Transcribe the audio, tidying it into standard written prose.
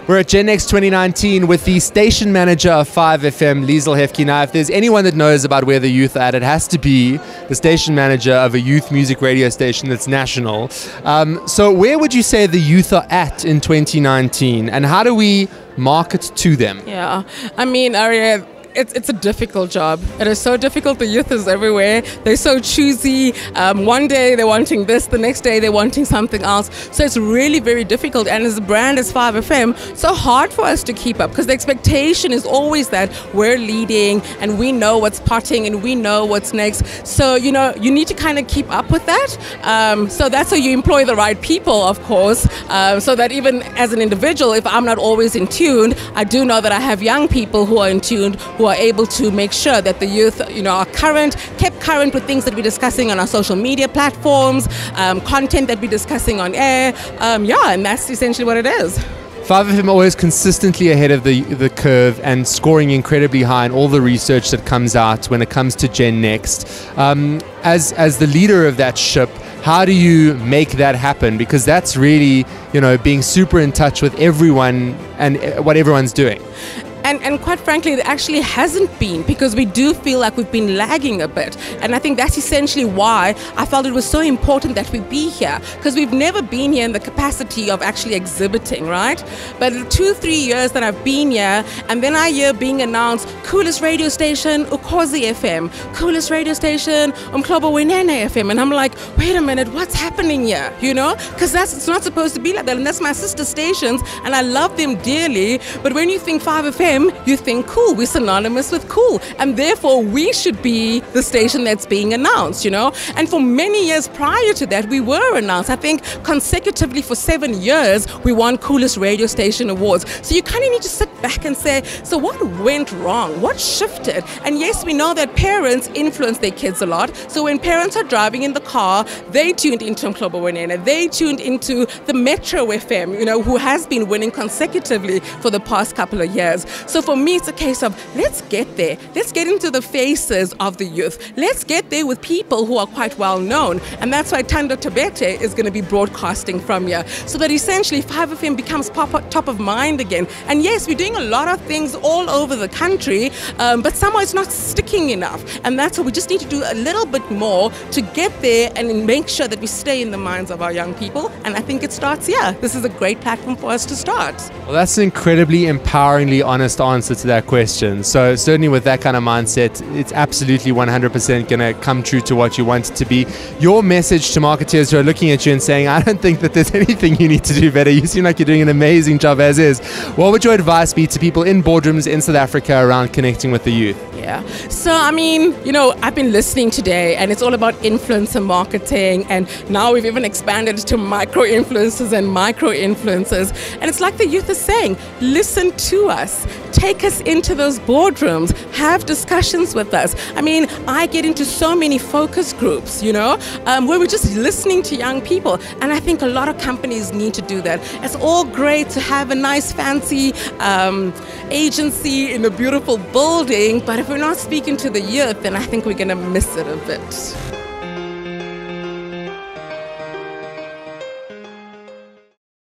We're at Gen Next 2019 with the station manager of 5FM, Liesl Hefke. Now, if there's anyone that knows about where the youth are at, it has to be the station manager of a youth music radio station that's national. So where would you say the youth are at in 2019, and how do we market to them? Yeah, I mean, Arya, it's a difficult job. It is so difficult. The youth is everywhere. They're so choosy. One day they're wanting this, the next day they're wanting something else. So it's really very difficult. And as a brand, as 5FM, so hard for us to keep up, because the expectation is always that we're leading and we know what's potting and we know what's next. So, you know, you need to kind of keep up with that. So that's how you employ the right people, of course, so that even as an individual, if I'm not always in tune, I do know that I have young people who are in tune, who are able to make sure that the youth, you know, are kept current with things that we're discussing on our social media platforms, content that we're discussing on air. And that's essentially what it is. 5FM always consistently ahead of the curve and scoring incredibly high in all the research that comes out when it comes to Gen Next. As the leader of that ship, how do you make that happen? Because that's really, you know, being super in touch with everyone and what everyone's doing. And quite frankly, it actually hasn't been, because we do feel like we've been lagging a bit. And I think that's essentially why I felt it was so important that we be here, because we've never been here in the capacity of actually exhibiting, right? But the 2-3 years that I've been here, and then I hear being announced, coolest radio station, Ukhozi FM, coolest radio station, Umhlobo Wenene FM. And I'm like, wait a minute, what's happening here? You know, because it's not supposed to be like that. And that's my sister stations, and I love them dearly. But when you think 5FM, you think cool, we're synonymous with cool, and therefore we should be the station that's being announced, you know. And for many years prior to that, we were announced. I think consecutively for 7 years we won coolest radio station awards. So you kind of need to sit back and say, so what went wrong? What shifted? And yes, we know that parents influence their kids a lot. So when parents are driving in the car, they tuned into Umhlobo Wenene, they tuned into the Metro FM, you know, who has been winning consecutively for the past couple of years. So for me, it's a case of, let's get there. Let's get into the faces of the youth. Let's get there with people who are quite well known. And that's why Thando Tabete is going to be broadcasting from here, so that essentially 5FM becomes top of mind again. And yes, we're doing a lot of things all over the country, but somehow it's not sticking enough. And that's why we just need to do a little bit more to get there and make sure that we stay in the minds of our young people. And I think it starts here. This is a great platform for us to start. Well, that's an incredibly empoweringly honest answer to that question. So certainly with that kind of mindset, it's absolutely 100% going to come true to what you want it to be. Your message to marketeers who are looking at you and saying, I don't think that there's anything you need to do better, you seem like you're doing an amazing job as is, what would your advice be to people in boardrooms in South Africa around connecting with the youth? Yeah. So, I mean, you know, I've been listening today, and it's all about influencer marketing, and now we've even expanded to micro-influencers and micro-influencers. And it's like the youth is saying, listen to us. Take us into those boardrooms, have discussions with us. I mean, I get into so many focus groups, you know, where we're just listening to young people. And I think a lot of companies need to do that. It's all great to have a nice fancy agency in a beautiful building, but if we're not speaking to the youth, then I think we're going to miss it a bit.